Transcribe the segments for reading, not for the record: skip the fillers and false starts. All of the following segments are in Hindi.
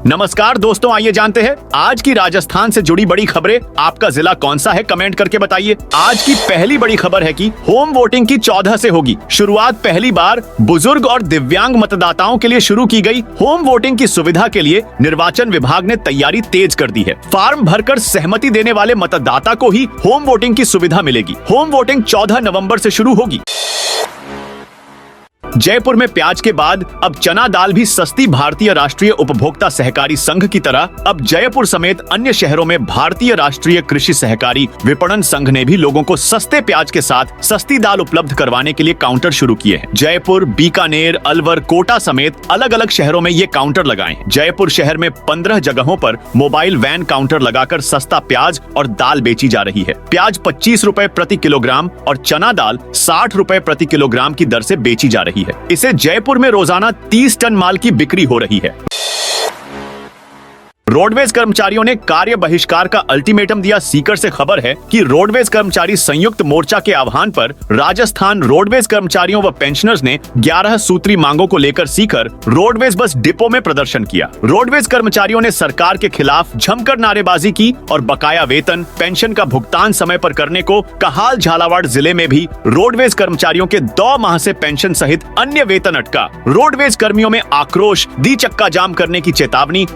नमस्कार दोस्तों, आइए जानते हैं आज की राजस्थान से जुड़ी बड़ी खबरें। आपका जिला कौन सा है, कमेंट करके बताइए। आज की पहली बड़ी खबर है कि होम वोटिंग की 14 से होगी शुरुआत। पहली बार बुजुर्ग और दिव्यांग मतदाताओं के लिए शुरू की गई होम वोटिंग की सुविधा के लिए निर्वाचन विभाग ने तैयारी तेज कर दी है। फॉर्म भरकर सहमति देने वाले मतदाता को ही होम वोटिंग की सुविधा मिलेगी। होम वोटिंग 14 नवंबर से शुरू होगी। जयपुर में प्याज के बाद अब चना दाल भी सस्ती। भारतीय राष्ट्रीय उपभोक्ता सहकारी संघ की तरह अब जयपुर समेत अन्य शहरों में भारतीय राष्ट्रीय कृषि सहकारी विपणन संघ ने भी लोगों को सस्ते प्याज के साथ सस्ती दाल उपलब्ध करवाने के लिए काउंटर शुरू किए हैं। जयपुर, बीकानेर, अलवर, कोटा समेत अलग अलग शहरों में ये काउंटर लगाए हैं। जयपुर शहर में 15 जगहों पर मोबाइल वैन काउंटर लगाकर सस्ता प्याज और दाल बेची जा रही है। प्याज 25 रुपए प्रति किलोग्राम और चना दाल 60 रुपए प्रति किलोग्राम की दर से बेची जा रही है। इसे जयपुर में रोजाना 30 टन माल की बिक्री हो रही है। रोडवेज कर्मचारियों ने कार्य बहिष्कार का अल्टीमेटम दिया। सीकर से खबर है कि रोडवेज कर्मचारी संयुक्त मोर्चा के आह्वान पर राजस्थान रोडवेज कर्मचारियों व पेंशनर्स ने 11 सूत्री मांगों को लेकर सीकर रोडवेज बस डिपो में प्रदर्शन किया। रोडवेज कर्मचारियों ने सरकार के खिलाफ जमकर नारेबाजी की और बकाया वेतन, पेंशन का भुगतान समय पर करने को कहाल झालावाड़ जिले में भी रोडवेज कर्मचारियों के 2 माह से पेंशन सहित अन्य वेतन अटका। रोडवेज कर्मियों में आक्रोश, दी चक्का जाम करने की चेतावनी।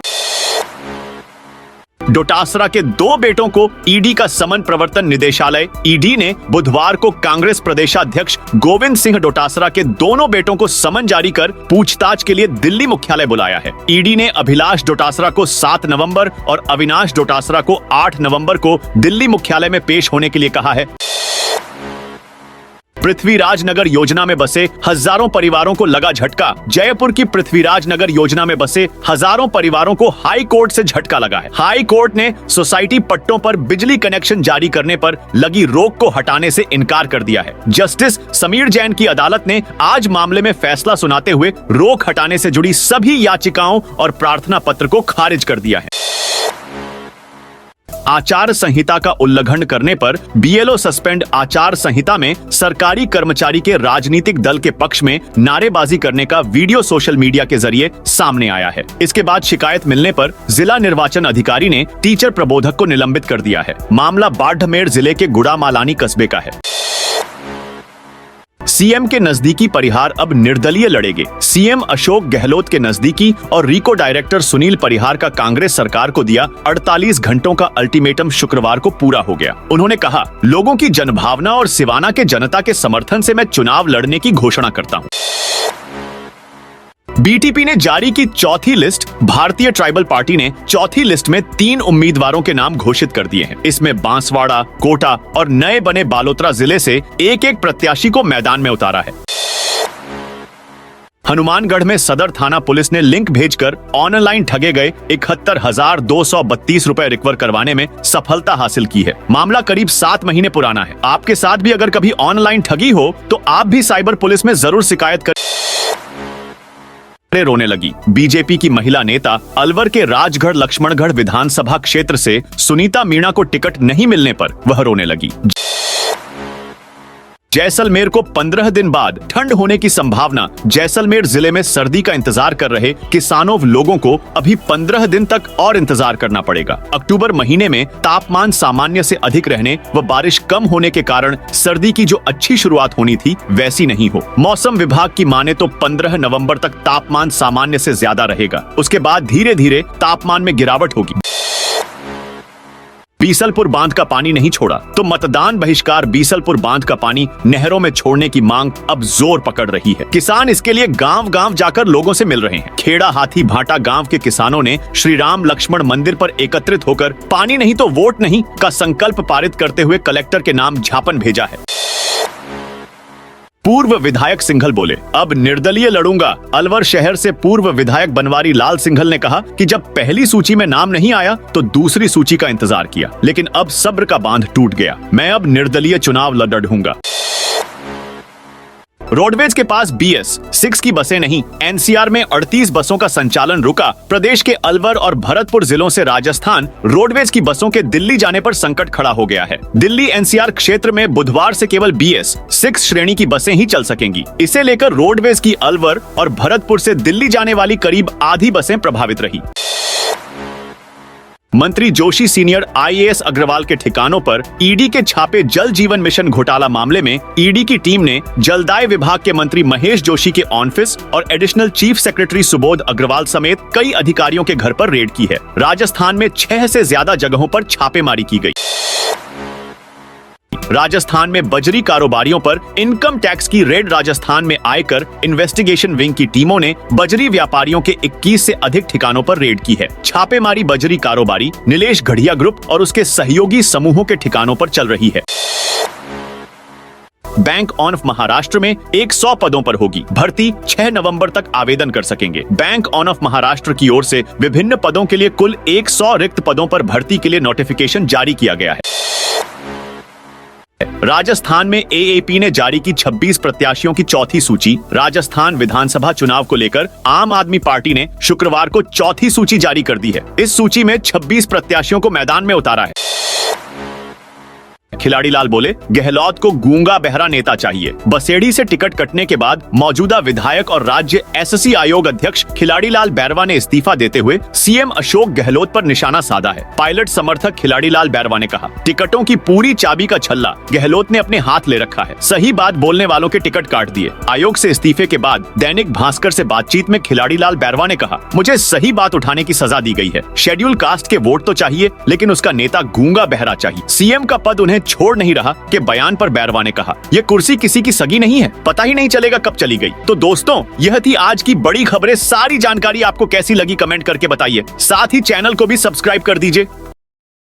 डोटासरा के 2 बेटों को ईडी का समन प्रवर्तन निदेशालय ईडी ने बुधवार को कांग्रेस प्रदेशाध्यक्ष गोविंद सिंह डोटासरा के दोनों बेटों को समन जारी कर पूछताछ के लिए दिल्ली मुख्यालय बुलाया है। ईडी ने अभिलाष डोटासरा को 7 नवंबर और अविनाश डोटासरा को 8 नवंबर को दिल्ली मुख्यालय में पेश होने के लिए कहा है। पृथ्वीराज नगर योजना में बसे हजारों परिवारों को लगा झटका। जयपुर की पृथ्वीराज नगर योजना में बसे हजारों परिवारों को हाई कोर्ट से झटका लगा है। हाई कोर्ट ने सोसाइटी पट्टों पर बिजली कनेक्शन जारी करने पर लगी रोक को हटाने से इनकार कर दिया है। जस्टिस समीर जैन की अदालत ने आज मामले में फैसला सुनाते हुए रोक हटाने से जुड़ी सभी याचिकाओं और प्रार्थना पत्र को खारिज कर दिया है। आचार संहिता का उल्लंघन करने पर बीएलओ सस्पेंड। आचार संहिता में सरकारी कर्मचारी के राजनीतिक दल के पक्ष में नारेबाजी करने का वीडियो सोशल मीडिया के जरिए सामने आया है। इसके बाद शिकायत मिलने पर जिला निर्वाचन अधिकारी ने टीचर प्रबोधक को निलंबित कर दिया है। मामला बाड़मेर जिले के गुड़ामालानी कस्बे का है। सीएम के नजदीकी परिहार अब निर्दलीय लड़ेंगे। सीएम अशोक गहलोत के नजदीकी और रीको डायरेक्टर सुनील परिहार का कांग्रेस सरकार को दिया 48 घंटों का अल्टीमेटम शुक्रवार को पूरा हो गया। उन्होंने कहा, लोगों की जनभावना और सिवाना के जनता के समर्थन से मैं चुनाव लड़ने की घोषणा करता हूं। बीटीपी ने जारी की चौथी लिस्ट। भारतीय ट्राइबल पार्टी ने चौथी लिस्ट में 3 उम्मीदवारों के नाम घोषित कर दिए हैं। इसमें बांसवाड़ा, कोटा और नए बने बालोतरा जिले से एक प्रत्याशी को मैदान में उतारा है। हनुमानगढ़ में सदर थाना पुलिस ने लिंक भेजकर ऑनलाइन ठगे गए 71,232 रुपए रिकवर करवाने में सफलता हासिल की है। मामला करीब 7 महीने पुराना है। आपके साथ भी अगर कभी ऑनलाइन ठगी हो तो आप भी साइबर पुलिस में जरूर शिकायत कर। रोने लगी। बीजेपी की महिला नेता अलवर के राजगढ़ लक्ष्मणगढ़ विधानसभा क्षेत्र से सुनीता मीणा को टिकट नहीं मिलने पर वह रोने लगी। जैसलमेर को 15 दिन बाद ठंड होने की संभावना। जैसलमेर जिले में सर्दी का इंतजार कर रहे किसानों लोगों को अभी 15 दिन तक और इंतजार करना पड़ेगा। अक्टूबर महीने में तापमान सामान्य से अधिक रहने व बारिश कम होने के कारण सर्दी की जो अच्छी शुरुआत होनी थी वैसी नहीं हो। मौसम विभाग की माने तो 15 नवंबर तक तापमान सामान्य से ज्यादा रहेगा। उसके बाद धीरे धीरे तापमान में गिरावट होगी। बीसलपुर बांध का पानी नहीं छोड़ा तो मतदान बहिष्कार। बीसलपुर बांध का पानी नहरों में छोड़ने की मांग अब जोर पकड़ रही है। किसान इसके लिए गांव-गांव जाकर लोगों से मिल रहे हैं। खेड़ा हाथी भाटा गांव के किसानों ने श्री राम लक्ष्मण मंदिर पर एकत्रित होकर पानी नहीं तो वोट नहीं का संकल्प पारित करते हुए कलेक्टर के नाम ज्ञापन भेजा है। पूर्व विधायक सिंघल बोले, अब निर्दलीय लड़ूंगा। अलवर शहर से पूर्व विधायक बनवारी लाल सिंघल ने कहा कि जब पहली सूची में नाम नहीं आया तो दूसरी सूची का इंतजार किया, लेकिन अब सब्र का बांध टूट गया। मैं अब निर्दलीय चुनाव लड़ूंगा। रोडवेज के पास BS6 की बसें नहीं। एनसीआर में 38 बसों का संचालन रुका। प्रदेश के अलवर और भरतपुर जिलों से राजस्थान रोडवेज की बसों के दिल्ली जाने पर संकट खड़ा हो गया है। दिल्ली एनसीआर क्षेत्र में बुधवार से केवल BS6 श्रेणी की बसें ही चल सकेंगी। इसे लेकर रोडवेज की अलवर और भरतपुर से दिल्ली जाने वाली करीब आधी बसें प्रभावित रही। मंत्री जोशी सीनियर IAS अग्रवाल के ठिकानों पर ईडी के छापे। जल जीवन मिशन घोटाला मामले में ईडी की टीम ने जलदाय विभाग के मंत्री महेश जोशी के ऑफिस और additional chief secretary Subodh Agarwal समेत कई अधिकारियों के घर पर रेड की है। राजस्थान में 6 से ज्यादा जगहों पर छापेमारी की गई। राजस्थान में बजरी कारोबारियों पर इनकम टैक्स की रेड। राजस्थान में आयकर इन्वेस्टिगेशन विंग की टीमों ने बजरी व्यापारियों के 21 से अधिक ठिकानों पर रेड की है। छापेमारी बजरी कारोबारी नीलेश घड़िया ग्रुप और उसके सहयोगी समूहों के ठिकानों पर चल रही है। बैंक ऑफ महाराष्ट्र में 100 पदों पर होगी भर्ती। 6 नवंबर तक आवेदन कर सकेंगे। बैंक ऑफ महाराष्ट्र की ओर से विभिन्न पदों के लिए कुल 100 रिक्त पदों पर भर्ती के लिए नोटिफिकेशन जारी किया गया है। राजस्थान में AAP ने जारी की 26 प्रत्याशियों की चौथी सूची। राजस्थान विधानसभा चुनाव को लेकर आम आदमी पार्टी ने शुक्रवार को चौथी सूची जारी कर दी है। इस सूची में 26 प्रत्याशियों को मैदान में उतारा है। खिलाड़ी लाल बोले, गहलोत को गूंगा बहरा नेता चाहिए। बसेड़ी से टिकट कटने के बाद मौजूदा विधायक और राज्य SSC आयोग अध्यक्ष खिलाड़ी लाल बैरवा ने इस्तीफा देते हुए CM अशोक गहलोत पर निशाना साधा है। पायलट समर्थक खिलाड़ी लाल बैरवा ने कहा, टिकटों की पूरी चाबी का छल्ला गहलोत ने अपने हाथ ले रखा है। सही बात बोलने वालों के टिकट काट दिए। आयोग से इस्तीफे के बाद दैनिक भास्कर से बातचीत में खिलाड़ी लाल बैरवा ने कहा, मुझे सही बात उठाने की सजा दी गई है। शेड्यूल कास्ट के वोट तो चाहिए, लेकिन उसका नेता गूंगा बहरा चाहिए। CM का पद उन्हें छोड़ नहीं रहा के बयान पर बैरवा ने कहा, यह कुर्सी किसी की सगी नहीं है, पता ही नहीं चलेगा कब चली गई। तो दोस्तों, यह थी आज की बड़ी खबरें। सारी जानकारी आपको कैसी लगी कमेंट करके बताइए। साथ ही चैनल को भी सब्सक्राइब कर दीजिए।